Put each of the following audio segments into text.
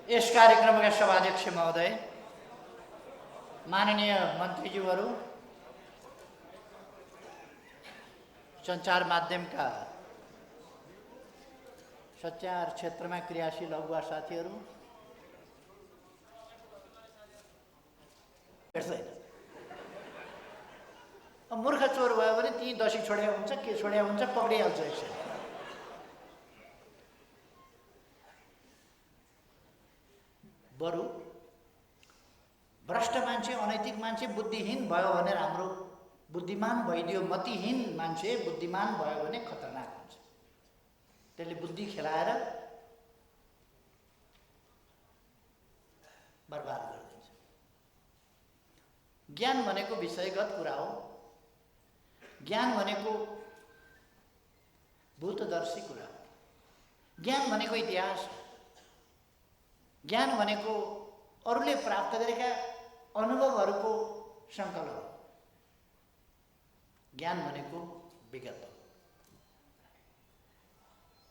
यस कार्यक्रमका सभाध्यक्ष महोदय, माननीय मन्त्रीज्यूहरू, सञ्चार माध्यमका सञ्चार क्षेत्रमा क्रियाशील अगुवा साथीहरू, मूर्ख चोर भयो भने ती दसी छोड्या हुन्छ, के छोड्या हुन्छ, पक्रिहाल्छ यसरी। बरु भ्रष्ट मान्छे, अनैतिक मान्छे बुद्धिहीन भयो भने राम्रो, बुद्धिमान भइदियो, मतिहीन मान्छे बुद्धिमान भयो भने खतरनाक हुन्छ। त्यसले बुद्धि खेलाएर बर्बाद गरिदिन्छ। ज्ञान भनेको विषयगत कुरा हो। ज्ञान भनेको भूतदर्शी कुरा हो। ज्ञान भनेको इतिहास हो। ज्ञान भनेको अरूले प्राप्त गरेका अनुभवहरूको सङ्कलन हो। ज्ञान भनेको विगत हो।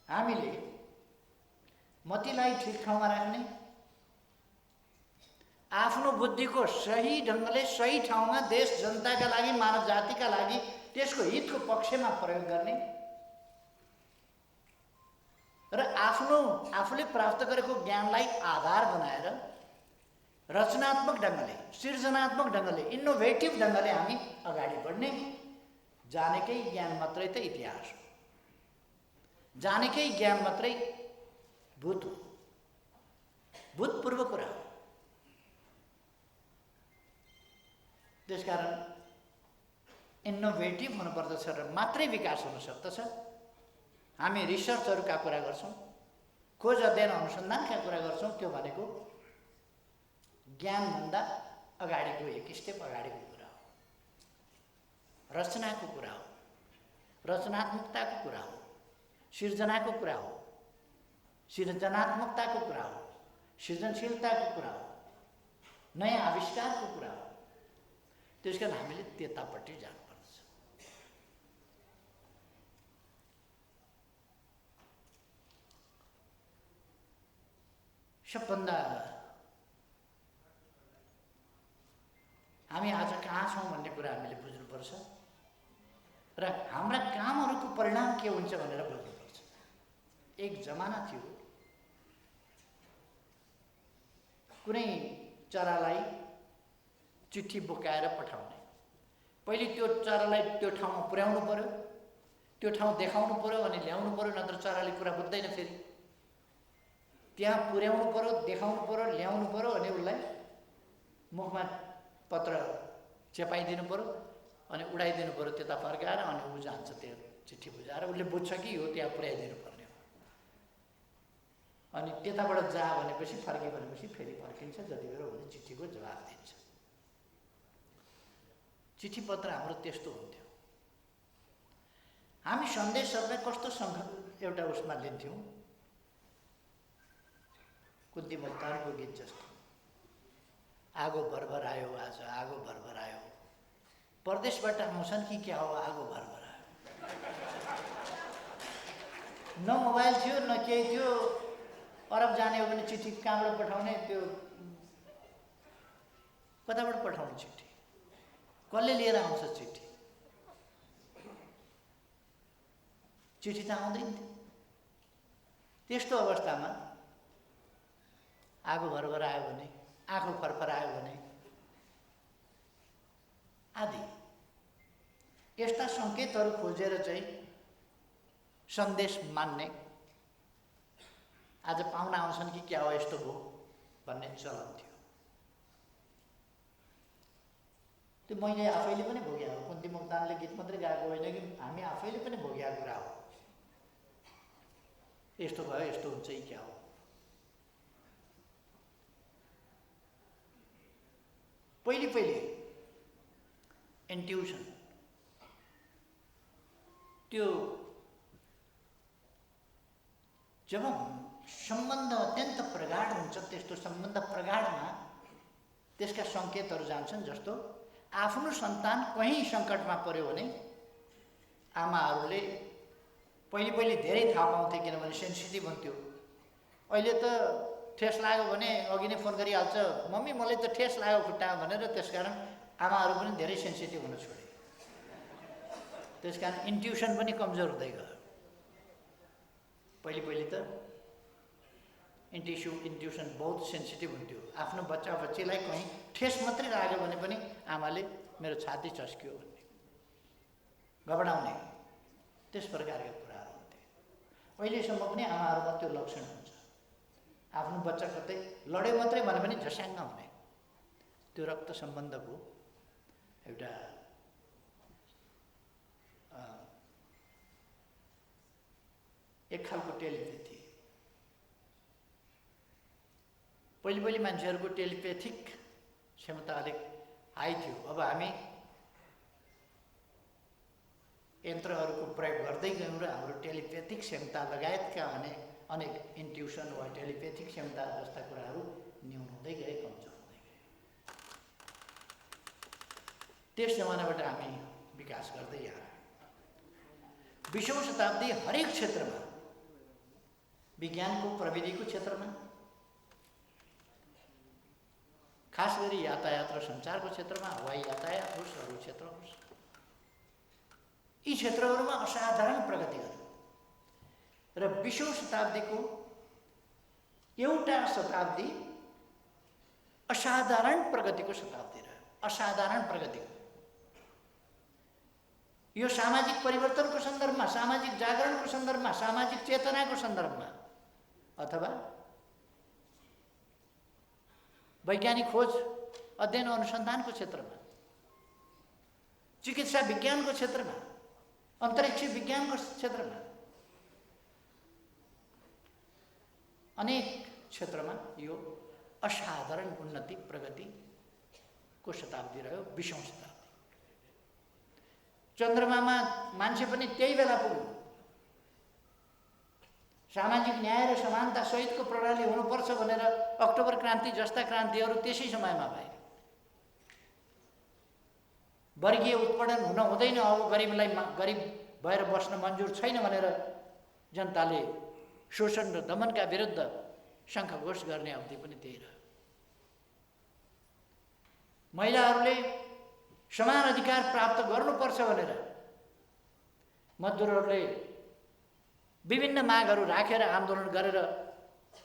हामीले मतिलाई ठिक ठाउँमा राख्ने, आफ्नो बुद्धिको सही ढङ्गले सही ठाउँमा देश जनताका लागि, मानव जातिका लागि, त्यसको हितको पक्षमा प्रयोग गर्ने र आफूले प्राप्त गरेको ज्ञानलाई आधार बनाएर रचनात्मक ढङ्गले, सृजनात्मक ढङ्गले, इनोभेटिभ ढङ्गले हामी अगाडि बढ्ने। जानेकै ज्ञान मात्रै त इतिहास हो। जानेकै ज्ञान मात्रै भूत हो, भूतपूर्व कुरा हो। त्यसकारण इनोभेटिभ हुनुपर्दछ र मात्रै विकास हुन सक्दछ। हामी रिसर्चहरूका कुरा गर्छौँ, खोज अध्ययन अनुसन्धानका कुरा गर्छौँ। त्यो भनेको ज्ञानभन्दा अगाडिको एक स्टेप अगाडिको कुरा हो। रचनाको कुरा हो, रचनात्मकताको कुरा हो, सिर्जनाको कुरा हो, सृजनात्मकताको कुरा हो, सृजनशीलताको कुरा हो, नयाँ आविष्कारको कुरा हो। त्यसकारण हामीले त्यतापट्टि जानुपर्छ। सबभन्दा हामी आज कहाँ छौँ भन्ने कुरा हामीले बुझ्नुपर्छ र हाम्रा कामहरूको परिणाम के हुन्छ भनेर बुझ्नुपर्छ। एक जमाना थियो, कुनै चरालाई चिठी बोकाएर पठाउने। पहिले त्यो चरालाई त्यो ठाउँमा पुर्याउनु पर्यो, त्यो ठाउँ देखाउनु पर्यो अनि ल्याउनु पर्यो, नत्र चराले कुरा बुझ्दैन। फेरि त्यहाँ पुर्याउनु पर्यो, देखाउनु पर्यो, ल्याउनु पर्यो अनि उसलाई मुखमा पत्र चेपाइदिनु पर्यो अनि उडाइदिनु पर्यो त्यता फर्काएर। अनि ऊ जान्छ त्यो चिठी बुझाएर, उसले बुझ्छ कि हो त्यहाँ पुर्याइदिनु पर्ने हो। अनि त्यताबाट जा भनेपछि फर्के भनेपछि फेरि फर्किन्छ। जति बेला उसले चिठीको जवाफ दिन्छ। चिठी पत्र हाम्रो त्यस्तो हुन्थ्यो। हामी सन्देशहरूलाई कस्तो एउटा उसमा लिन्थ्यौँ, कुन्ती मोक्तानको गीत जस्तो। आगो भरभर आयो आज, आगो भरभर आयो, परदेशबाट आउँछन् कि क्या हो, आगो भरभर आयो। न मोबाइल थियो न केही थियो। अरब जाने हो भने चिठी कहाँबाट पठाउने, त्यो कताबाट पठाउने चिठी, कसले लिएर आउँछ चिठी? चिठी त आउँदैन थियो। त्यस्तो अवस्थामा आगो भरभर आयो भने, आँखो फरफर आयो भने आदि यस्ता सङ्केतहरू खोजेर चाहिँ सन्देश मान्ने। आज पाहुना आउँछन् कि क्या हो, यस्तो भयो भन्ने चलन थियो। त्यो मैले आफैले पनि भोगेको हो। कुन्ती मोक्तानले गीत मात्रै गाएको होइन कि हामी आफैले पनि भोगेको कुरा हो। यस्तो भयो, यस्तो हुन्छ कि क्या हो। पहिले इन्ट्युसन, त्यो जब सम्बन्ध अत्यन्त प्रगाढ हुन्छ, त्यस्तो सम्बन्ध प्रगाढमा त्यसका सङ्केतहरू जान्छन्। जस्तो आफ्नो सन्तान कहीँ सङ्कटमा पर्यो भने आमाहरूले पहिले धेरै थाहा पाउँथे, किनभने सेन्सिटिभ हुन्थ्यो। अहिले त ठेस लाग्यो भने अघि नै फोन गरिहाल्छ, मम्मी मलाई त ठेस लाग्यो खुट्टा भनेर। त्यसकारण आमाहरू पनि धेरै सेन्सिटिभ हुन छोडे। त्यसकारण इन्ट्युसन पनि कमजोर हुँदै गयो। पहिले त इन्ट्युसन बहुत सेन्सिटिभ हुन्थ्यो। आफ्नो बच्चाबच्चीलाई कहीँ ठेस मात्रै लाग्यो भने पनि आमाले मेरो छाती चस्कियो भन्ने, घबडाउने, त्यस प्रकारका कुराहरू हुन्थे। अहिलेसम्म पनि आमाहरूमा त्यो लक्षण हुन्छ। आफ्नो बच्चा कतै लड्यो मात्रै भने पनि झस्याङ्ग हुने, त्यो रक्त सम्बन्धको एउटा एक खालको टेलिपेथी। पहिले मान्छेहरूको टेलिपेथिक क्षमता अलिक हाई थियो। अब हामी यन्त्रहरूको प्रयोग गर्दै गयौँ र हाम्रो टेलिपेथिक क्षमता लगायतका अनेक इन्ट्युसन वा टेलिपेथिक क्षमता जस्ता कुराहरू न्यून हुँदै गए, कमजोर हुँदै गए। त्यस जमानाबाट हामी विकास गर्दै आयौँ। 20औं शताब्दी हरेक क्षेत्रमा, विज्ञानको प्रविधिको क्षेत्रमा, खास गरी यातायात र सञ्चारको क्षेत्रमा, हवाई यातायात होस्, अरू क्षेत्र होस्, यी क्षेत्रहरूमा असाधारण प्रगति गर्यो। र 20औं शताब्दीको एउटा शताब्दी असाधारण प्रगतिको शताब्दी रह्यो। असाधारण प्रगतिको, यो सामाजिक परिवर्तनको सन्दर्भमा, सामाजिक जागरणको सन्दर्भमा, सामाजिक चेतनाको सन्दर्भमा, अथवा वैज्ञानिक खोज अध्ययन अनुसन्धानको क्षेत्रमा, चिकित्सा विज्ञानको क्षेत्रमा, अन्तरिक्ष विज्ञानको क्षेत्रमा, अनेक क्षेत्रमा यो असाधारण उन्नति प्रगतिको शताब्दी रह्यो 20औं शताब्दी। चन्द्रमामा मान्छे पनि त्यही बेला पुग्यो। सामाजिक न्याय र समानता सहितको प्रणाली हुनुपर्छ भनेर अक्टोबर क्रान्ति जस्ता क्रान्तिहरू त्यसै समयमा भए। वर्गीय उत्पीडन हुन हुँदैन, अब गरिबलाई गरिब भएर बस्न मन्जुर छैन भनेर जनताले शोषण र दमनका विरुद्ध शङ्खघोष गर्ने अवधि पनि त्यही रह्यो। महिलाहरूले समान अधिकार प्राप्त गर्नुपर्छ भनेर मजदुरहरूले विभिन्न मागहरू राखेर आन्दोलन गरेर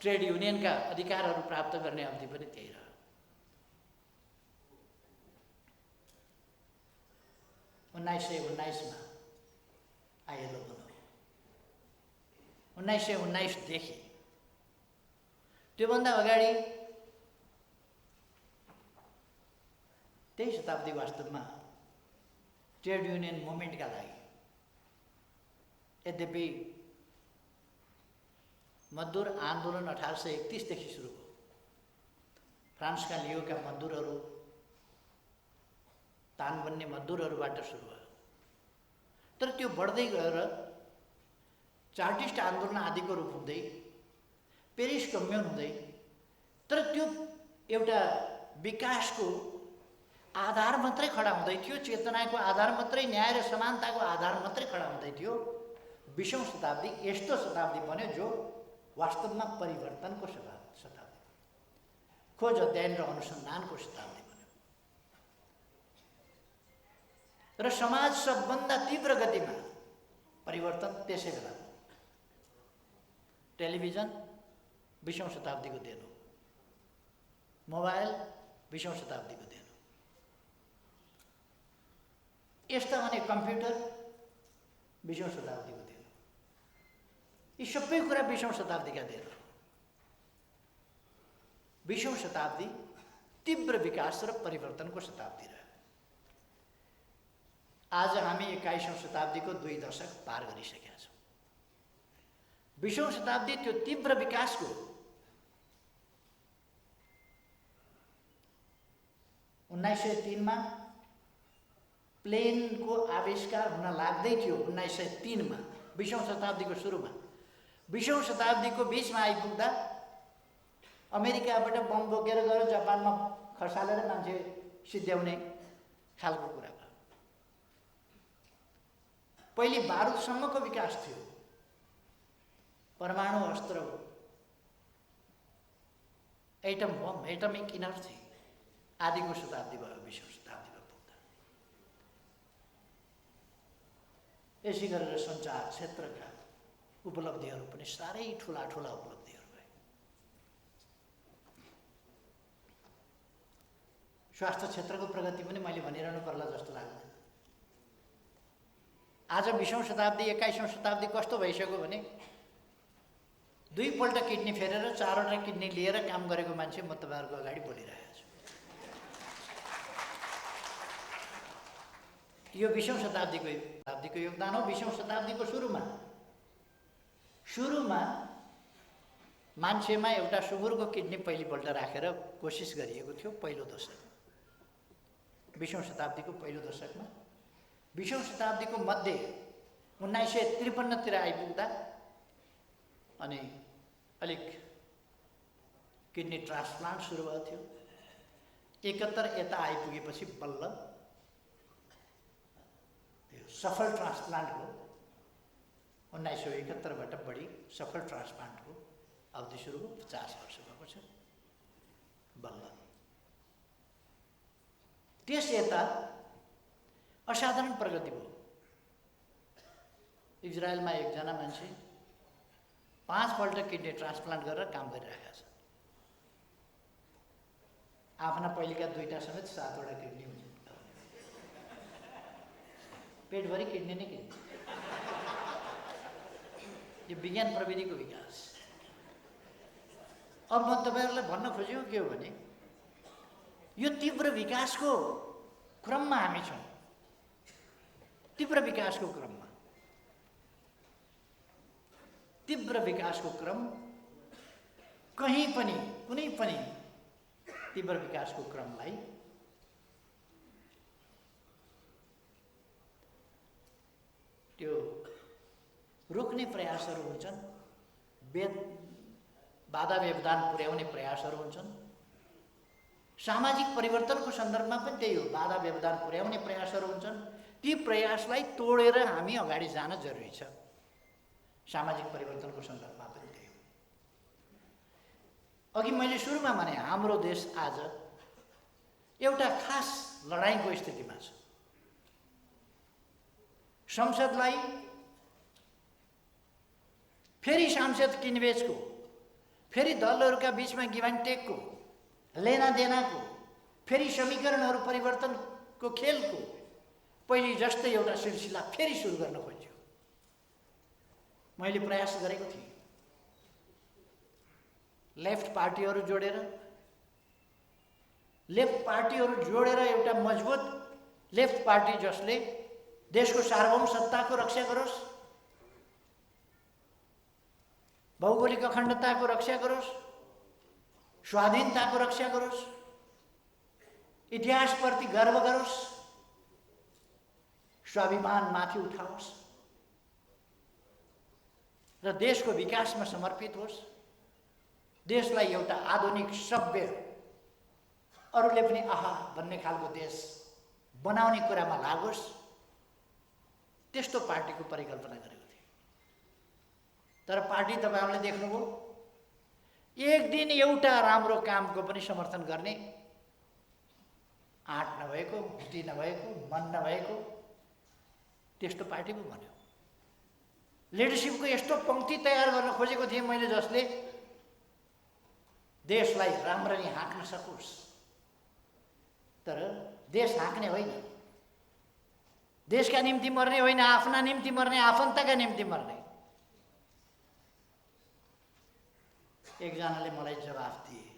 ट्रेड युनियनका अधिकारहरू प्राप्त गर्ने अवधि पनि त्यही रह्यो। उन्नाइस सय 19 आइएलओ बन्यो। 1919 देखि त्योभन्दा अगाडि त्यही शताब्दी वास्तवमा ट्रेड युनियन मुभमेन्टका लागि, यद्यपि मजदुर आन्दोलन 1831 देखि सुरु भयो। फ्रान्सका लियोका मजदुरहरू, तान बन्ने मजदुरहरूबाट सुरु भयो। तर त्यो बढ्दै गएर चार्टिस्ट आन्दोलन आदिको रूप हुँदै, पेरिस कम्युन हुँदै, तर त्यो एउटा विकासको आधार मात्रै खडा हुँदै थियो, चेतनाको आधार मात्रै, न्याय र समानताको आधार मात्रै खडा हुँदै थियो। 20औं शताब्दी यस्तो शताब्दी बन्यो जो वास्तवमा परिवर्तनको शताब्दी, खोज अध्ययन र अनुसन्धानको शताब्दी बन्यो। र समाज सबभन्दा तीव्र गतिमा परिवर्तन त्यसै बेला भयो। टेलिभिजन 20औं शताब्दीको देन हो, मोबाइल 20औं शताब्दीको देन हो, यस्ता अनेक कम्प्युटर 20औं शताब्दीको देन हो। यी सबै कुरा 20औं शताब्दीका देन हो। 20औं शताब्दी तीव्र विकास र परिवर्तनको शताब्दी रह्यो। आज हामी 21औं शताब्दीको 2 दशक पार गरिसकेका छौँ। 20औं शताब्दी त्यो तीव्र विकासको उन्नाइस सय 3 मा प्लेनको आविष्कार हुन लाग्दै थियो। 1903 मा, 20औं शताब्दीको सुरुमा। 20औं शताब्दीको बीचमा आइपुग्दा अमेरिकाबाट बम बोकेर गएर जापानमा खसालेर मान्छे सिद्ध्याउने खालको कुरा भयो। पहिले बारुदसम्मको विकास थियो, परमाणु अस्त्र एटम बम, एटमिक इनर्जी आदिको शताब्दी भयो, 20औं शताब्दीमा पुग्दा। यसै गरेर सञ्चार क्षेत्रका उपलब्धिहरू पनि साह्रै ठुला ठुला उपलब्धिहरू भए। स्वास्थ्य क्षेत्रको प्रगति पनि मैले भनिरहनु पर्ला जस्तो लाग्दैन। आज 20औं शताब्दी 21औं शताब्दी कस्तो भइसक्यो भने 2 पल्ट किडनी फेरेर 4वटा किडनी लिएर काम गरेको मान्छे म तपाईँहरूको अगाडि बोलिरहेको छु। यो 20औं शताब्दीको योगदान हो। 20औं शताब्दीको सुरुमा मान्छेमा एउटा सुँगुरको किडनी पहिलोपल्ट राखेर कोसिस गरिएको थियो पहिलो दशकमा, 20औं शताब्दीको पहिलो दशकमा। 20औं शताब्दीको मध्य 1953 तिर आइपुग्दा अनि अलिक किडनी ट्रान्सप्लान्ट सुरु भएको थियो। 71 यता आइपुगेपछि बल्ल त्यो सफल ट्रान्सप्लान्टको 1971 बाट बढी सफल ट्रान्सप्लान्टको अवधि सुरु भयो। 50 वर्ष भएको छ बल्ल। त्यस यता असाधारण प्रगति भयो। इजरायलमा एकजना मान्छे 5 पल्ट किडनी ट्रान्सप्लान्ट गरेर काम गरिरहेका छन्। आफ्ना पहिलेका 2टा समेत 7वटा किडनी हुन्छ। पेटभरि किडनी नै किडनी। यो विज्ञान प्रविधिको विकास। अब म तपाईहरुलाई भन्न खोजेको के हो भने यो तीव्र विकासको क्रममा हामी छौं। तीव्र विकासको क्रममा। तीव्र विकासको क्रम कहीं पनि कुनै पनि तीव्र विकासको क्रमलाई त्यो रोक्ने प्रयासहरू हुन्छन्, बाधा व्यवधान पुर्याउने प्रयासहरू हुन्छन्। सामाजिक परिवर्तनको सन्दर्भमा पनि त्यही हो, बाधा व्यवधान पुर्याउने प्रयासहरू हुन्छन्। ती प्रयासलाई तोडेर हामी अगाडि जान जरुरी छ। सामाजिक परिवर्तनको सन्दर्भमा पनि त्यही हो। अघि मैले सुरुमा भने हाम्रो देश आज एउटा खास लडाईँको स्थितिमा छ। संसदलाई फेरि सांसद किनबेचको, फेरि दलहरूका बीचमा गिभ एन्ड टेकको, लेना देनाको, फेरि समीकरणहरू परिवर्तनको खेलको पहिले जस्तै एउटा सिलसिला फेरि सुरु गर्न खोज्यो। मैले प्रयास गरेको थिएँ लेफ्ट पार्टीहरू जोडेर एउटा मजबुत लेफ्ट पार्टी जसले देशको सार्वभौम सत्ताको रक्षा गरोस्, भौगोलिक अखण्डताको रक्षा गरोस्, स्वाधीनताको रक्षा गरोस्, इतिहासप्रति गर्व गरोस्, स्वाभिमान माथि उठाओस् र देशको विकासमा समर्पित होस्। देशलाई एउटा आधुनिक सभ्य अरूले पनि आहा भन्ने खालको देश बनाउने कुरामा लागोस्, त्यस्तो पार्टीको परिकल्पना गरेको थिए। तर पार्टी तपाईहरुले देख्नुभयो एक दिन एउटा राम्रो कामको पनि समर्थन गर्ने आँट नभएको, बुद्धि नभएको, मन नभएको त्यस्तो पार्टी पो बन्यो। लिडरशिपको यस्तो पंक्ति तयार गर्न खोजेको थिएँ मैले जसले देशलाई राम्ररी हाँक्न सकोस्। तर देश हाँक्ने होइन, देशका निम्ति मर्ने होइन, आफ्ना निम्ति मर्ने, आफन्तका निम्ति मर्ने। एकजनाले मलाई जवाफ दिए,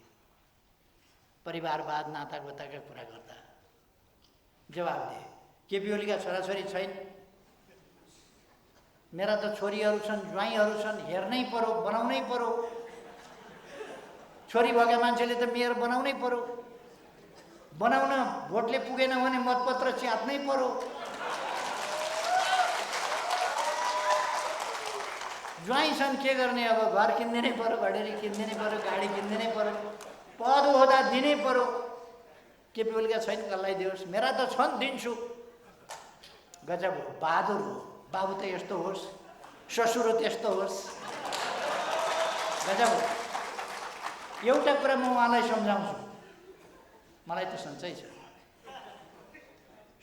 परिवारवाद नातागोताका कुरा गर्दा जवाफ दिए, केपी ओलीका छोराछोरी छैन, मेरा त छोरीहरू छन्, ज्वाइँहरू छन्, हेर्नै पर्यो, बनाउनै पर्यो। छोरी भएका मान्छेले त मेयर बनाउनै पर्यो, बनाउन भोटले पुगेन भने मतपत्र च्यात्नै पर्यो। ज्वाइँ छन् के गर्ने, अब घर किन्दिनै पर्यो, घडेरी किन्दिनै पर्यो, गाडी किन्दिनै पर्यो, पद ओहदा दिनै पर्यो। केपी ओलीका छैन, कसलाई दियोस्, मेरा त छन्, दिन्छु। गजब हो, बहादुर हो। बाबु त यस्तो होस्, ससुरो त्यस्तो होस्, गजब हो। एउटा कुरा म उहाँलाई सम्झाउँछु, मलाई त सन्चै छ,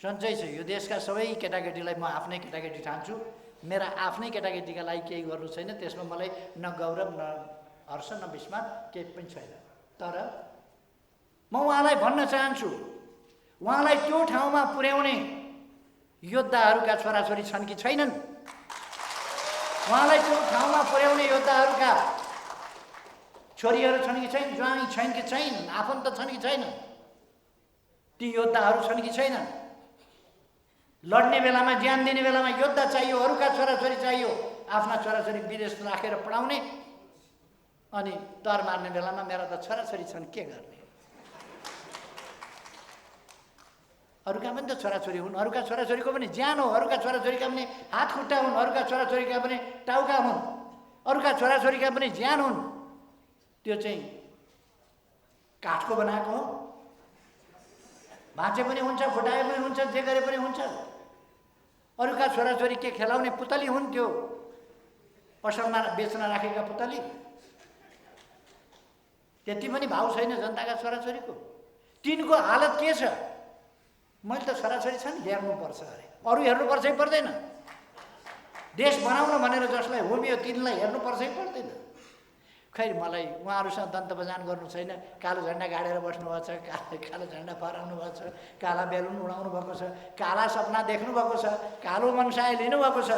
सन्चै छ। यो देशका सबै केटाकेटीलाई म आफ्नै केटाकेटी ठान्छु। मेरा आफ्नै केटाकेटीका लागि केही गर्नु छैन, त्यसमा मलाई न गौरव न हर्ष न विस्मात केही पनि छैन। तर म उहाँलाई भन्न चाहन्छु, उहाँलाई त्यो ठाउँमा पुर्याउने योद्धाहरूका छोराछोरी छन् कि छैनन्? उहाँलाई त्यो ठाउँमा पुर्याउने योद्धाहरूका छोरीहरू छन् कि छैन? ज्वाइँ छैन कि छैन? आफन्त छन् कि छैन? ती योद्धाहरू छन् कि छैनन्? लड्ने बेलामा, ज्यान दिने बेलामा योद्धा चाहियो, अरूका छोराछोरी चाहियो। आफ्ना छोराछोरी विदेश राखेर पढाउने, अनि तर मार्ने बेलामा मेरा त छोराछोरी छन्, के गर्ने? अरूका पनि त छोराछोरी हुन्, अरूका छोराछोरीको पनि ज्यान हो, अरूका छोराछोरीका पनि हात खुट्टा हुन्, अरूका छोराछोरीका पनि टाउका हुन्, अरूका छोराछोरीका पनि ज्यान हुन्। त्यो चाहिँ काठको बनाएको हो, भाँचे पनि हुन्छ, फुटाए पनि हुन्छ, जे गरे पनि हुन्छ। अरूका छोराछोरी के खेलाउने पुतली हुन्? त्यो पसलमा बेच्न राखेका पुतली? त्यति पनि भाउ छैन जनताका छोराछोरीको। तिनको हालत के छ? मैले त छोराछोरी छन्, हेर्नुपर्छ अरे, अरू हेर्नुपर्छ कि पर्दैन? देश बनाउन भनेर जसलाई होमियो तिनलाई हेर्नुपर्छ कि पर्दैन? खै मलाई उहाँहरूसँग दन्त बजान गर्नु छैन। कालो झन्डा गाडेर बस्नुभएको छ, कालो झन्डा फहराउनु भएको छ, काला बेलुन उडाउनु भएको छ, काला सपना देख्नु भएको छ, कालो मनसाय लिनुभएको छ।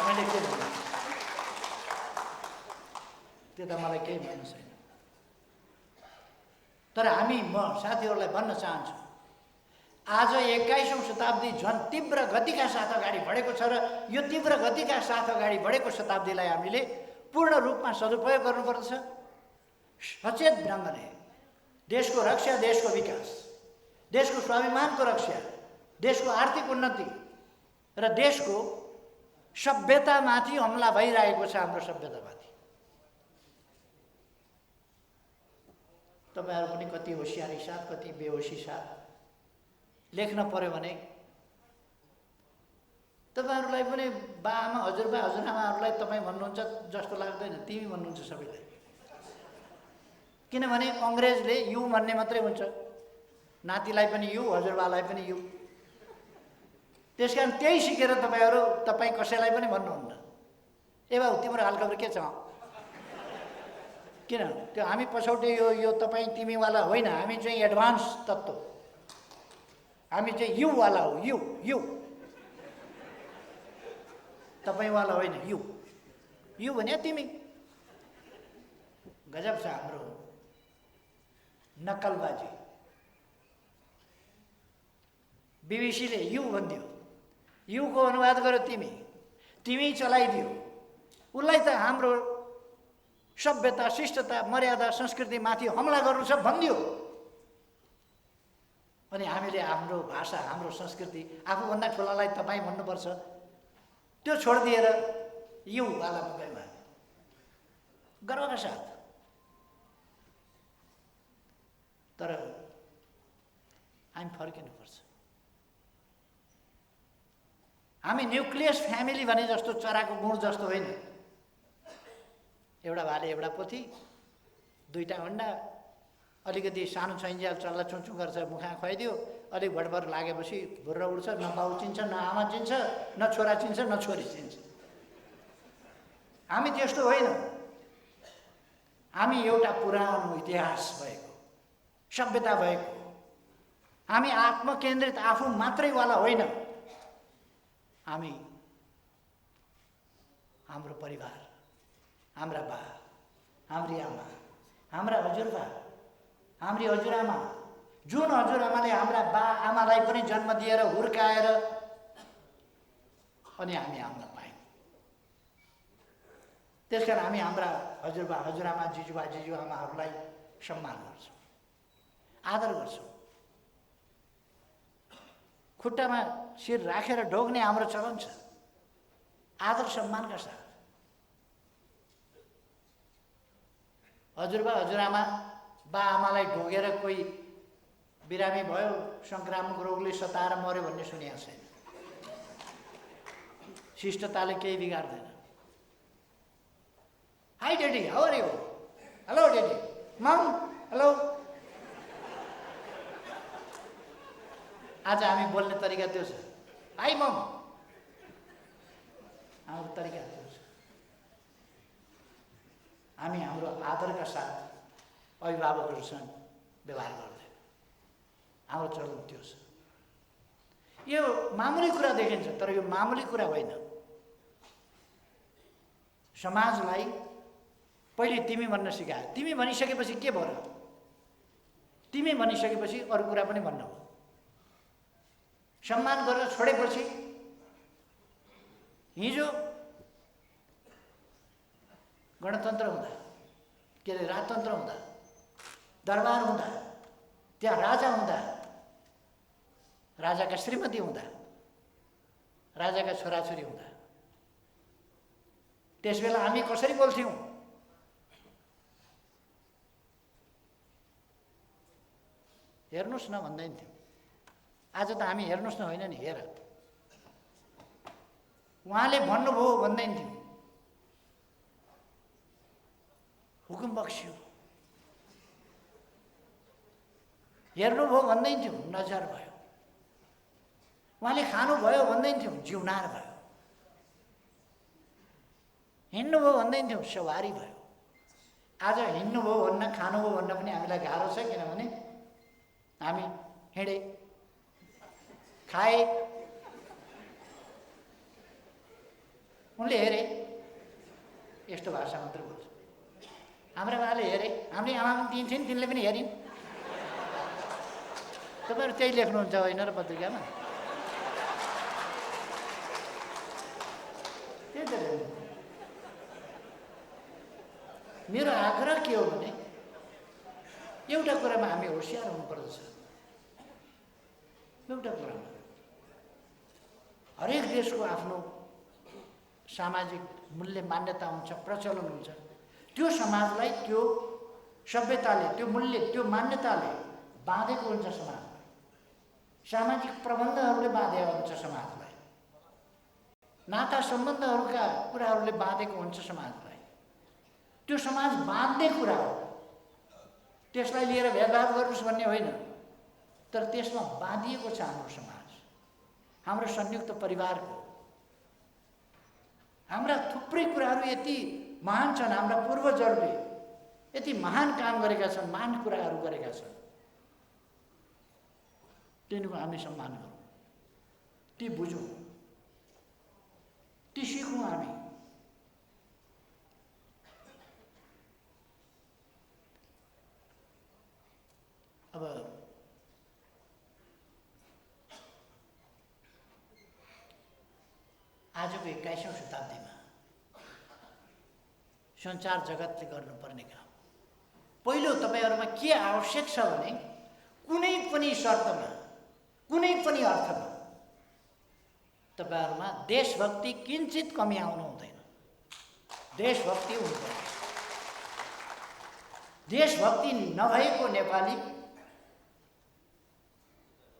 मैले के भन्नु? त्यो त मलाई केही भन्नु छैन। तर म साथीहरूलाई भन्न चाहन्छु, आज 21औं शताब्दी झन् तीव्र गतिका साथ अगाडि बढेको छ र यो तीव्र गतिका साथ अगाडि बढेको शताब्दीलाई हामीले पूर्ण रूपमा सदुपयोग गर्नुपर्छ। सचेत ढङ्गले देशको रक्षा, देशको विकास, देशको स्वाभिमानको रक्षा, देशको आर्थिक उन्नति र देशको सभ्यतामाथि हमला भइरहेको छ। हाम्रो सभ्यतामाथि तपाईँहरू पनि कति होसियारी साथ, कति बेहोसी साथ लेख्न पर्यो भने तपाईँहरूलाई पनि बाआमा, हजुरबा, हजुरआमाहरूलाई तपाईँ भन्नुहुन्छ जस्तो लाग्दैन, तिमी भन्नुहुन्छ सबैलाई। किनभने अङ्ग्रेजले यु भन्ने मात्रै हुन्छ, नातिलाई पनि यु, हजुरबालाई पनि यु। त्यस कारण त्यही सिकेर तपाईँ कसैलाई पनि भन्नुहुन्न, ए बाबु तिम्रो हालखबर के छ? किन? त्यो हामी पछौटे यो तपाईँ तिमीवाला होइन, हामी चाहिँ एडभान्स तत्त्व, हामी चाहिँ युवाला हो। यु तपाईँवाला होइन, यु भने तिमी। गजब छ हाम्रो नक्कलबाजी। बीबीसीले यु भन्दियो, युको अनुवाद गर्यो तिमी चलाइदियो। उसलाई त हाम्रो सभ्यता, शिष्टता, मर्यादा, संस्कृतिमाथि हमला गर्नु छ भनिदियो। अनि हामीले हाम्रो भाषा, हाम्रो संस्कृति, आफूभन्दा ठुलालाई तपाईँ भन्नुपर्छ, त्यो छोडिदिएर युवालामा गयौँ हामी गर्वका साथ। तर हामी फर्किनुपर्छ। हामी न्युक्लियस फ्यामिली भने जस्तो चराको गुण जस्तो होइन। एउटा भाले, एउटा पोथी, दुईटा अन्डा, अलिकति सानो छैन्जेल चल्ला चुचु गर्छ, मुखा खुवाइदियो, अलिक भडभर लागेपछि भुर्र उड्छ, न बाउ चिन्छ, न आमा चिन्छ, न छोरा चिन्छ, न छोरी चिन्छ। हामी त्यस्तो होइन। हामी एउटा पुरानो इतिहास भएको, सभ्यता भएको, हामी आत्मकेन्द्रित आफू मात्रैवाला होइन। हामी हाम्रो परिवार, हाम्रा बा, हाम्री आमा, हाम्रा हजुरबा, हाम्री हजुरआमा, जुन हजुरआमाले हाम्रा बा आमालाई पनि जन्म दिएर हुर्काएर अनि हामी आउन पायौँ। त्यसकारण हामी हाम्रा हजुरबा, हजुरआमा, जिजुबा, जिजुआमाहरूलाई सम्मान गर्छौँ, आदर गर्छौँ। खुट्टामा शिर राखेर ढोग्ने हाम्रो चलन छ, आदर सम्मानका साथ। हजुरबा, हजुरआमा, बा आमालाई ढोगेर कोही बिरामी भयो, सङ्क्रामक रोगले सताएर मर्यो भन्ने सुनिएको छैन। शिष्टताले केही बिगार्दैन। Hi daddy, how are you? Hello daddy, mum, hello. आज हामी बोल्ने तरिका त्यो छ, हाई मम। हाम्रो तरिका त्यो छ। हामी हाम्रो आदरका साथ अभिभावकहरूसँग व्यवहार गर्दैन। हाम्रो चलन त्यो छ। यो मामुली कुरा देखिन्छ, तर यो मामुली कुरा होइन। समाजलाई पहिले तिमी भन्न सिकायो। तिमी भनिसकेपछि के भयो र? तिमी भनिसकेपछि अरू कुरा पनि भन्नु हो। सम्मान गरेर छोडेपछि, हिजो गणतन्त्र हुँदा, के अरे राजतन्त्र हुँदा, दरबार हुँदा, त्यहाँ राजा हुँदा, राजाका श्रीमती हुँदा, राजाका छोराछोरी हुँदा, त्यसबेला हामी कसरी बोल्थ्यौँ? हेर्नुहोस् न भन्दैन थियौँ। आज त हामी हेर्नुहोस् न होइन नि, हेर उहाँले भन्नुभयो भन्दैन थियौँ। हुकुम बक्स्यो, हेर्नुभयो भन्दैन थियौँ, नजर भयो। उहाँले खानुभयो भन्दैन थियौँ, जिउनार भयो। हिँड्नुभयो भन्दैन थियौँ, सवारी भयो। आज हिँड्नुभयो भन्न, खानुभयो भन्न पनि हामीलाई गाह्रो छ, किनभने हामी हिँडे, खाए, उनले हेरे, यस्तो भाषा मात्र बोल्छ। हाम्रा बाले हेरे, हामीले आमा पनि दिन्छन्, तिनले पनि हेरिन्। तपाईँहरू त्यही लेख्नुहुन्छ होइन र पत्रिकामा? त्यही त मेरो आग्रह के हो भने, एउटा कुरामा हामी होसियार हुनुपर्दछ। एउटा कुरामा हरेक देशको आफ्नो सामाजिक मूल्य मान्यता हुन्छ, प्रचलन हुन्छ। त्यो समाजलाई त्यो सभ्यताले, त्यो मूल्य, त्यो मान्यताले बाँधेको हुन्छ समाजलाई। सामाजिक प्रबन्धहरूले बाँधेको हुन्छ समाजलाई। नाता सम्बन्धहरूका कुराहरूले बाँधेको हुन्छ समाजलाई। त्यो समाज बाँध्ने कुरा हो। त्यसलाई लिएर भेदभाव गर्नुहोस् भन्ने होइन, तर त्यसमा बाँधिएको छ हाम्रो समाज, हाम्रो संयुक्त परिवारको। हाम्रा थुप्रै कुराहरू यति महान छन्, हाम्रा पूर्वजहरूले यति महान काम गरेका छन्, महान कुराहरू गरेका छन्। तिनको हामी सम्मान गरौँ, ती बुझौँ, ती सिकौँ हामी। अब आजको 21औं शताब्दीमा सञ्चार जगतले गर्नुपर्ने काम, पहिलो तपाईहरुमा के आवश्यक छ भने, कुनै पनि शर्तमा, कुनै पनि अर्थमा तपाईहरुमा देशभक्ति किञ्चित कमी आउनु हुँदैन। देशभक्ति हुनुपर्छ। देशभक्ति नभएको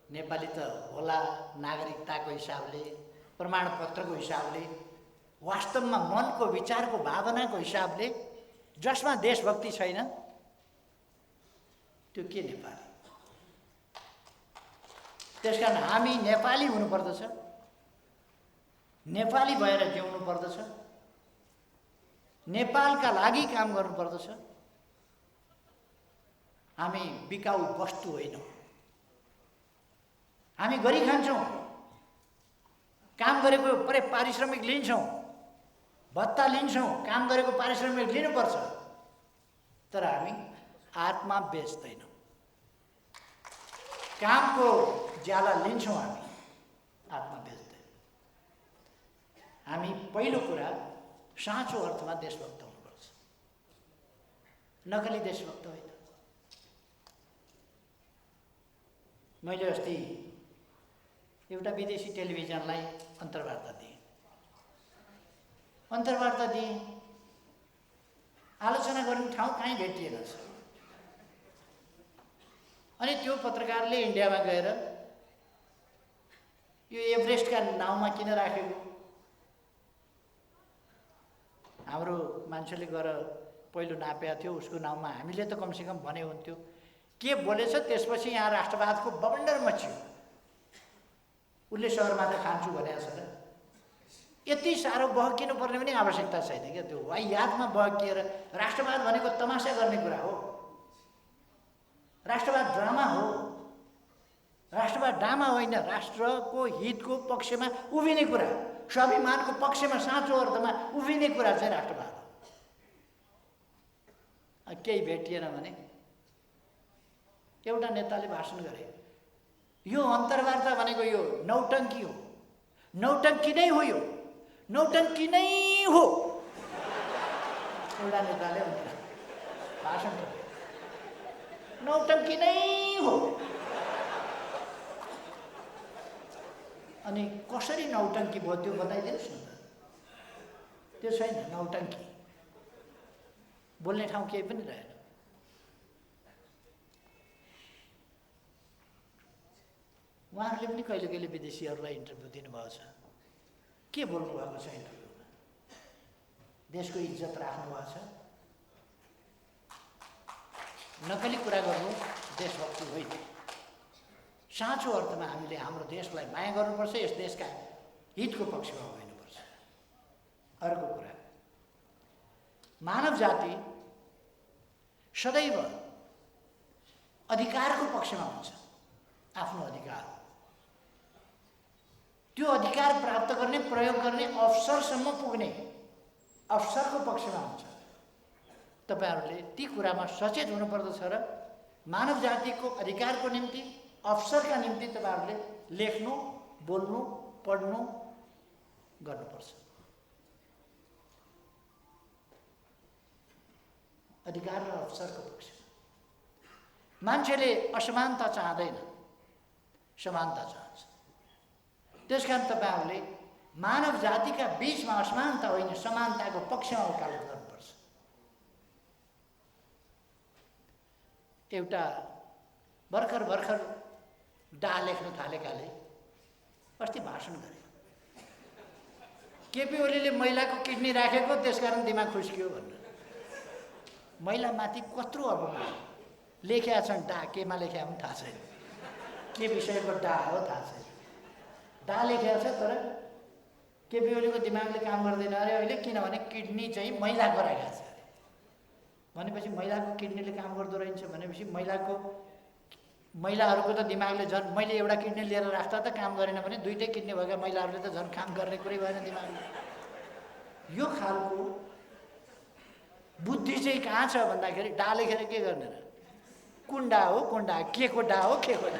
नेपाली त होला, नागरिकताको हिसाबले, प्रमाणपत्रको हिसाबले, वास्तवमा मनको विचारको भावनाको हिसाबले जसमा देशभक्ति छैन, त्यो के नेपाली? त्यसकारण हामी नेपाली हुनुपर्दछ, नेपाली भएर जिउनु पर्दछ, नेपालका लागि काम गर्नुपर्दछ। हामी बिकाऊ वस्तु होइनौँ। हामी गरी खान्छौँ, काम गरेको पारिश्रमिक लिन्छौँ, भत्ता लिन्छौँ, काम गरेको पारिश्रमिक लिनुपर्छ, तर हामी आत्मा बेच्दैनौँ। कामको ज्याला लिन्छौँ, हामी आत्मा बेच्दैनौँ। हामी पहिलो कुरा साँचो अर्थमा देशभक्त हुनुपर्छ, नकली देशभक्त होइन। मैले अस्ति एउटा विदेशी टेलिभिजनलाई अन्तर्वार्ता दिएँ। आलोचना गर्ने ठाउँ कहीँ भेटिएन छ। अनि त्यो पत्रकारले इन्डियामा गएर यो एभरेस्टका नाउँमा किन राखेको, हाम्रो मान्छेले गएर पहिलो नापेको थियो, उसको नाउँमा हामीले त कमसेकम भने हुन्थ्यो। के बोलेछ त्यसपछि यहाँ राष्ट्रवादको बबन्डर मच्यो। उसले सगरमाथा खान्छु भनेको छ र यति साह्रो बहकिनु पर्ने पनि आवश्यकता छैन क्या। त्यो वाहियातमा बहकिएर राष्ट्रवाद भनेको तमासा गर्ने कुरा हो। राष्ट्रवाद ड्रामा हो। राष्ट्रवाद ड्रामा होइन, राष्ट्रको हितको पक्षमा उभिने कुरा, स्वाभिमानको पक्षमा साँचो अर्थमा उभिने कुरा चाहिँ राष्ट्रवाद हो। केही भेटिएन भने एउटा नेताले भाषण गरे, यो अन्तर्वार्ता भनेको यो नौटङ्की हो, नौटङ्की नै हो, यो नौटङ्की नै हो। एउटा नेताले भाषण गरे, नौटङ्की नै हो। अनि कसरी नौटङ्की भयो त्यो बताइदिनुहोस् न त। त्यो छैन नौटङ्की, बोल्ने ठाउँ केही पनि रहेन। उहाँहरूले पनि कहिले कहिले विदेशीहरूलाई इन्टरभ्यू दिनुभएको छ। के बोल्नु भएको छ इन्टरभ्यूमा? देशको इज्जत राख्नु भएको छ। नकली कुरा गर्नु देशभक्ति होइन। साँचो अर्थमा हामीले हाम्रो देशलाई माया गर्नुपर्छ, यस देशका हितको पक्षमा उभिनुपर्छ। अर्को कुरा, मानव जाति सदैव अधिकारको पक्षमा हुन्छ। आफ्नो अधिकार, त्यो अधिकार प्राप्त गर्ने, प्रयोग गर्ने, अवसरसम्म पुग्ने अवसरको पक्षमा हुन्छ। तपाईहरुले ती कुरामा सचेत हुनुपर्दछ र मानव जातिको अधिकारको निम्ति, अवसरका निम्ति तपाईहरुले लेख्नु, बोल्नु, पढ्नु गर्नुपर्छ। अधिकार र अवसरको पक्षमा मान्छेले असमानता चाहदैन, समानता चाहन्छ। त्यसकारण तपाईहरुले मानव जातिका बीचमा असमानता होइन, समानताको पक्षमा वकालत गर्नुपर्छ। एउटा भर्खर डा लेख्न थालेकाले अस्ति भाषण गरे। केपी ओलीले महिलाको किडनी राखेको त्यसकारण दिमाग खुस्कियो भनेर। महिलामाथि कत्रो अपमान लेखेका छन्। डा केमा लेखेका पनि थाहा छैन, के विषयको डा हो थाहा छैन। डा लेखेको छ तर केपी ओलीको दिमागले काम गर्दैन अरे अहिले, किनभने किडनी चाहिँ महिलाको राखेको छ अरे। भनेपछि महिलाको किडनीले काम गर्दो रहेछ भनेपछि महिलाहरूको त दिमागले झन्, मैले एउटा किडनी लिएर राख्दा त काम गरेन भने दुईटै किडनी भएका महिलाहरूले त झन् काम गर्ने कुरै भएन दिमागले। यो खालको बुद्धि चाहिँ कहाँ छ भन्दाखेरि डा लेखेर के गर्ने र? कुन डा हो, कुन डा, के को डा हो, के को डा।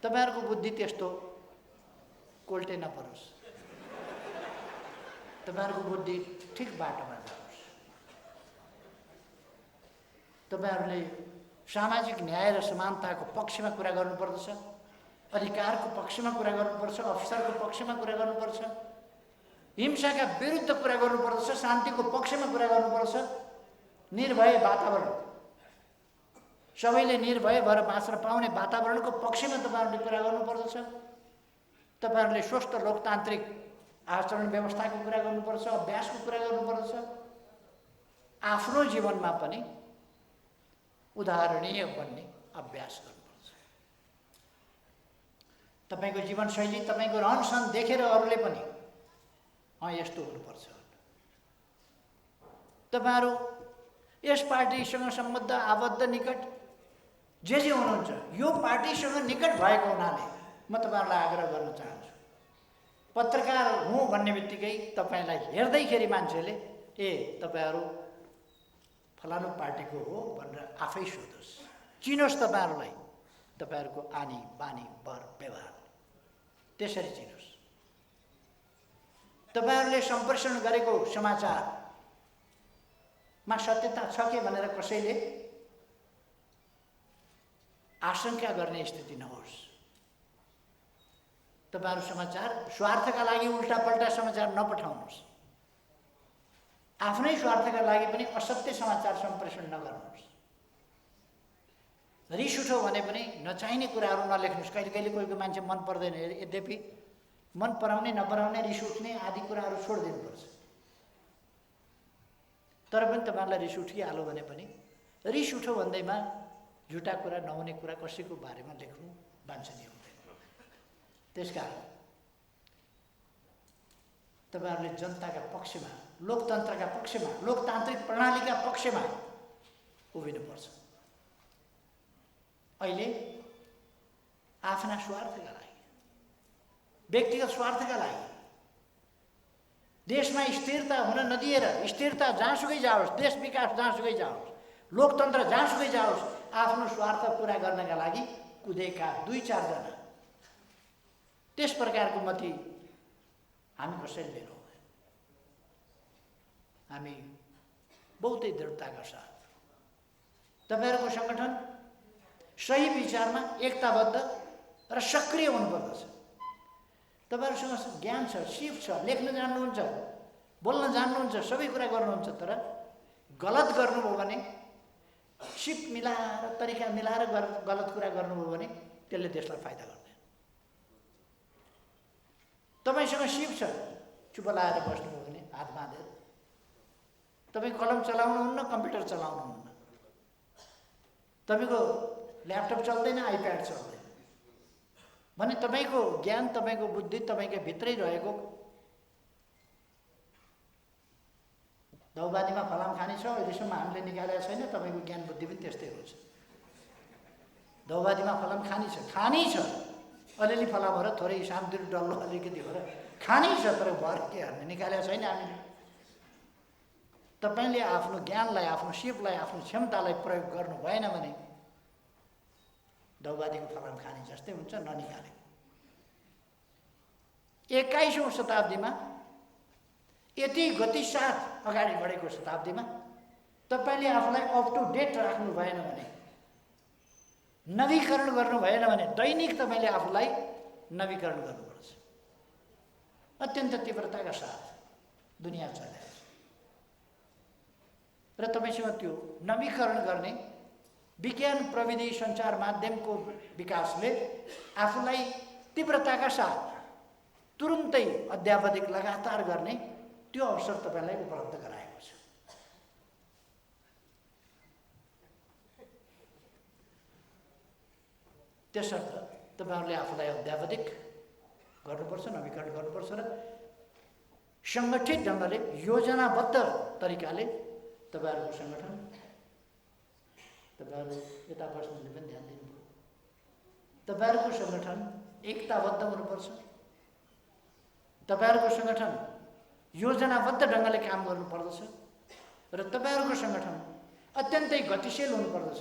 तपाईहरुको बुद्धि त्यस्तो कोल्टे नपरोस्। तपाईहरुको बुद्धि ठिक बाटोमा जाओस्। तपाईहरुले सामाजिक न्याय र समानताको पक्षमा कुरा गर्नुपर्दछ, अधिकारको पक्षमा कुरा गर्नुपर्छ, अवसरको पक्षमा कुरा गर्नुपर्छ, हिंसाका विरुद्ध कुरा गर्नुपर्दछ, शान्तिको पक्षमा कुरा गर्नुपर्छ, निर्भय वातावरण, सबैले निर्भय भएर बाँच्न पाउने वातावरणको पक्षमा तपाईहरुले कुरा गर्नुपर्दछ। तपाईहरुले स्वस्थ लोकतान्त्रिक आचरण व्यवस्थाको कुरा गर्नुपर्छ, अभ्यासको कुरा गर्नुपर्दछ। आफ्नो जीवनमा पनि उदाहरणीय बन्ने अभ्यास गर्नुपर्छ। तपाईको जीवनशैली, तपाईको रहनसहन देखेर अरूले पनि यस्तो हुनुपर्छ। तपाईहरु यस पार्टीसँग सम्बद्ध, आबद्ध, निकट जे हुनुहुन्छ, यो पार्टीसँग निकट भएको हुनाले म तपाईहरुलाई आग्रह गर्न चाहन्छु। पत्रकार हुँ भन्ने बित्तिकै तपाईलाई हेर्दैखेरि मान्छेले तपाईहरु फलानु पार्टीको हो भनेर आफै सोधोस्, चिनोस् तपाईहरुलाई, तपाईहरुको आनी बानी बर व्यवहार त्यसरी चिनोस्। तपाईहरुले सम्प्रेषण गरेको समाचारमा सत्यता छ के भनेर कसैले आशंका गर्ने स्थिति नहोस्। तपाईहरु समाचार स्वार्थका लागि उल्टापल्टा समाचार नपठाउनुहोस्। आफ्नै स्वार्थका लागि पनि असत्य समाचार सम्प्रेषण नगर्नुहोस्। रिस उठ्यो भने पनि नचाहिने कुराहरू नलेख्नुहोस्। कहिले कहिले कोहीको मान्छे मन पर्दैन, यद्यपि मन पराउने नपराउने रिस उठ्ने आदि कुराहरू छोडिदिनुपर्छ। तर पनि तपाईँहरूलाई रिस उठिहाल्यो भने पनि रिस उठ्यो भन्दैमा झुटा कुरा नहुने कुरा कसैको बारेमा लेख्नु वाञ्छनीय हुँदैन। त्यसकारण तपाईँहरूले जनताका पक्षमा, लोकतन्त्रका पक्षमा, लोकतान्त्रिक प्रणालीका पक्षमा उभिनुपर्छ। अहिले आफ्ना स्वार्थका लागि, व्यक्तिगत स्वार्थका लागि देशमा स्थिरता हुन नदिएर, स्थिरता जहाँसुकै जाओस्, देश विकास जहाँसुकै जाओस्, लोकतन्त्र जहाँसुकै जाओस्, आफ्नो स्वार्थ पुरा गर्नका लागि कुदेका 2-4 जना, त्यस प्रकारको मती हामी कसैले लिनु हुँदैन। हामी बहुतै दृढताका साथ तपाईँहरूको सङ्गठन सही विचारमा एकताबद्ध र सक्रिय हुनुपर्दछ। तपाईँहरूसँग ज्ञान छ, सिप छ, लेख्न जान्नुहुन्छ, बोल्न जान्नुहुन्छ, सबै कुरा गर्नुहुन्छ, तर गलत गर्नुभयो भने, सिप मिलाएर, तरिका मिलाएर गलत कुरा गर्नुभयो भने त्यसले देशलाई फाइदा गर्दैन। तपाईँसँग सिप छ, चुप लाएर बस्नुभयो भने हात बाँधेर, तपाईँ कलम चलाउनुहुन्न, कम्प्युटर चलाउनुहुन्न, तपाईँको ल्यापटप चल्दैन, आइप्याड चल्दैन भने तपाईँको ज्ञान, तपाईँको बुद्धि तपाईँको भित्रै रहेको दौबादीमा फलाम खानी छ, अहिलेसम्म हामीले निकालेको छैन, तपाईँको ज्ञान बुद्धि पनि त्यस्तै हुन्छ। दौबादीमा फलाम खानी छ, अलिअलि फलाम भएर थोरै सामतिर डल्लो अलिकति भएर खानी छ, तर भर के हाल्ने निकालेको छैन हामीले। तपाईँले आफ्नो ज्ञानलाई, आफ्नो सिपलाई, आफ्नो क्षमतालाई प्रयोग गर्नु भएन भने दौबादीको फलाम खानी जस्तै हुन्छ, ननिकालेको। 21औं शताब्दीमा यति गतिसाथ अगाडि बढेको शताब्दीमा तपाईँले आफूलाई अप टु डेट राख्नु भएन भने, नवीकरण गर्नु भएन भने, दैनिक तपाईँले आफूलाई नवीकरण गर्नुपर्छ। अत्यन्त तीव्रताका साथ दुनियाँ चलिरहेको छ र तपाईँसँग त्यो नवीकरण गर्ने विज्ञान, प्रविधि, सञ्चार माध्यमको विकासले आफूलाई तीव्रताका साथ तुरुन्तै अध्यावधिक लगातार गर्ने त्यो अवसर तपाईँलाई उपलब्ध गराएको छ। त्यसर्थ तपाईँहरूले आफूलाई अध्यावधिक गर्नुपर्छ, नवीकरण गर्नुपर्छ र सङ्गठित ढङ्गले, योजनाबद्ध तरिकाले तपाईँहरूको सङ्गठन, तपाईँहरू यता बस्नुले पनि ध्यान दिनुभयो, तपाईँहरूको सङ्गठन एकताबद्ध हुनुपर्छ। तपाईँहरूको सङ्गठन योजनाबद्ध ढङ्गले काम गर्नुपर्दछ र तपाईँहरूको सङ्गठन अत्यन्तै गतिशील हुनुपर्दछ।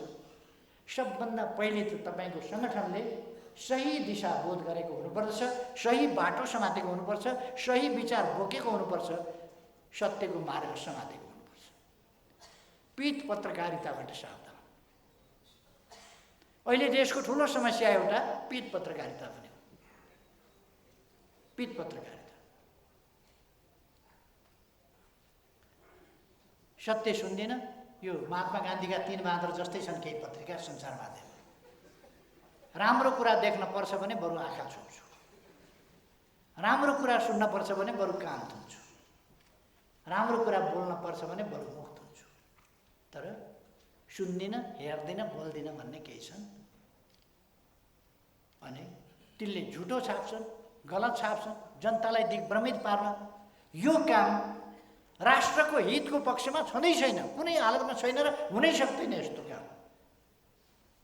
सबभन्दा पहिले त तपाईँको सङ्गठनले सही दिशा बोध गरेको हुनुपर्दछ, सही बाटो समातेको हुनुपर्छ, सही विचार बोकेको हुनुपर्छ, सत्यको मार्ग समातेको हुनुपर्छ। पीत पत्रकारिताबाट सावधान। अहिले देशको ठुलो समस्या एउटा पीत पत्रकारिता पनि हो। पीत पत्रकारिता, सत्य सुन्दिन। यो महात्मा गान्धीका 3 बहादुर जस्तै छन् केही पत्रिका, सञ्चार माध्यम। राम्रो कुरा देख्न पर्छ भने बरु आँखा छोप्छु, राम्रो कुरा सुन्न पर्छ भने बरु कान थुन्छु, राम्रो कुरा बोल्न पर्छ भने बरु मुख थुन्छु, तर सुन्दिन, हेर्दिन, बोल्दिन भन्ने केही छन्। अनि तिनले झुटो छाप्छन्, गलत छाप्छन्, जनतालाई दिग्भ्रमित पार्न। यो काम राष्ट्रको हितको पक्षमा छँदै छैन, कुनै हालतमा छैन र हुनै सक्दैन यस्तो काम।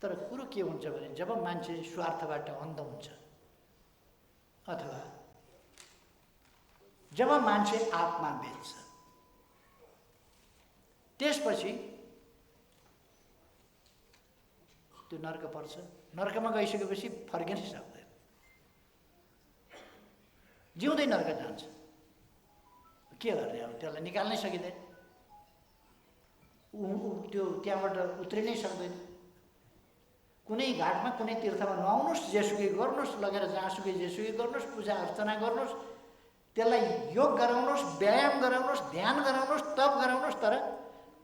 तर कुरो के हुन्छ भने जब मान्छे स्वार्थबाट अन्ध हुन्छ अथवा जब मान्छे आत्मा बेच्छ, त्यसपछि त्यो नर्क पर्छ। नर्कमा गइसकेपछि फर्किनै सक्दैन, जिउँदै नर्क जान्छ। के गर्ने अब, त्यसलाई निकाल्नै सकिँदैन, त्यो त्यहाँबाट उत्रिनै सक्दैन। कुनै घाटमा, कुनै तीर्थमा नुहाउनुहोस्, जेसुकै गर्नुहोस्, लगेर जहाँसुकै जेसुकै गर्नुहोस्, पूजा अर्चना गर्नुहोस्, त्यसलाई योग गराउनुहोस्, व्यायाम गराउनुहोस्, ध्यान गराउनुहोस्, तप गराउनुहोस्, तर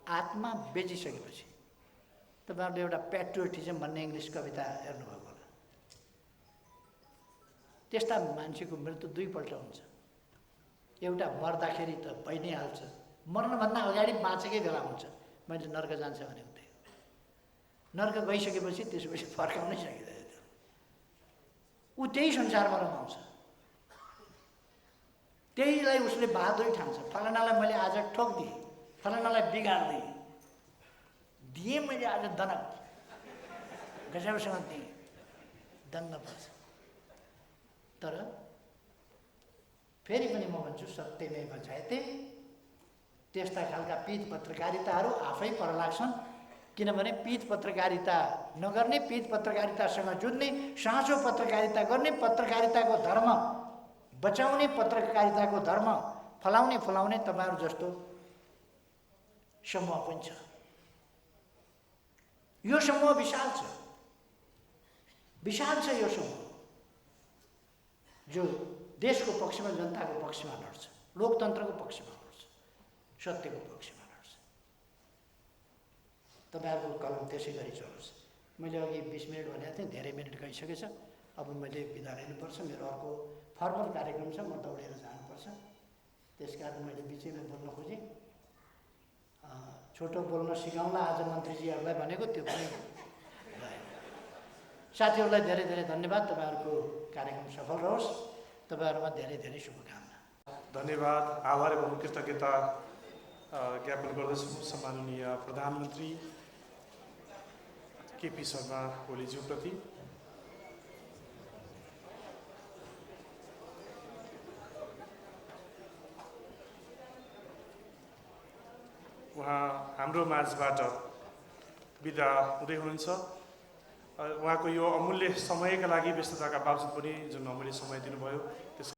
आत्मा बेचिसकेपछि, तपाईँहरूले एउटा प्याट्रियोटिजम भन्ने इङ्ग्लिस कविता हेर्नुभएको होला, त्यस्ता मान्छेको मृत्यु दुईपल्ट हुन्छ। एउटा मर्दाखेरि त भइ नै हाल्छ, मर्नभन्दा अगाडि बाँचेकै बेला हुन्छ। मैले नर्क जान्छ भनेको थिएँ, नर्क गइसकेपछि त्यसपछि फर्काउनै सकिँदैन। ऊ त्यही संसारमा रमाउँछ, त्यहीलाई उसले बहादुरी ठान्छ। फलानालाई मैले आज ठोकिदिएँ, फलानालाई बिगारिदिएँ, दिएँ मैले आज दनक गजबसँग दिएँ, दण्ड पर्छ। तर फेरि पनि म भन्छु सत्यमेव जयते। त्यस्ता खालका पीत पत्रकारिताहरू आफै पर लाग्छन्। किनभने पीत पत्रकारिता नगर्ने, पीत पत्रकारितासँग जुझ्ने, साँचो पत्रकारिता गर्ने, पत्रकारिताको धर्म बचाउने, पत्रकारिताको धर्म फलाउने तपाईँहरू जस्तो समूह पनि छ। यो समूह विशाल छ, विशाल छ यो समूह, जो देशको पक्षमा, जनताको पक्षमा लड्छ, लोकतन्त्रको पक्षमा लड्छ, सत्यको पक्षमा लड्छ। तपाईँहरूको कलम त्यसै गरी चलोस्। मैले अघि 20 मिनट भनेको थिएँ, धेरै मिनट गइसकेछ। अब मैले बिदा लिनुपर्छ, मेरो अर्को फर्मल कार्यक्रम छ, म दौडेर जानुपर्छ। त्यसकारण मैले बिचैमा बोल्न खोजेँ। छोटो बोल्न सिकाउँला आज मन्त्रीजीहरूलाई भनेको, त्यो पनि भयो। साथीहरूलाई धेरै धेरै धन्यवाद। तपाईँहरूको कार्यक्रम सफल रहोस्। तपाईँहरूमा धेरै धेरै शुभकामना। धन्यवाद, आभार एवं कृतज्ञता ज्ञापन गर्दछु सम्माननीय प्रधानमन्त्री केपी शर्मा ओलीज्यूप्रति। उहाँ हाम्रो माझबाट बिदा हुँदै हुनुहुन्छ। उहाँको यो अमूल्य समयका लागि, व्यस्तताका बावजुद पनि जुन अमूल्य समय दिनुभयो, त्यस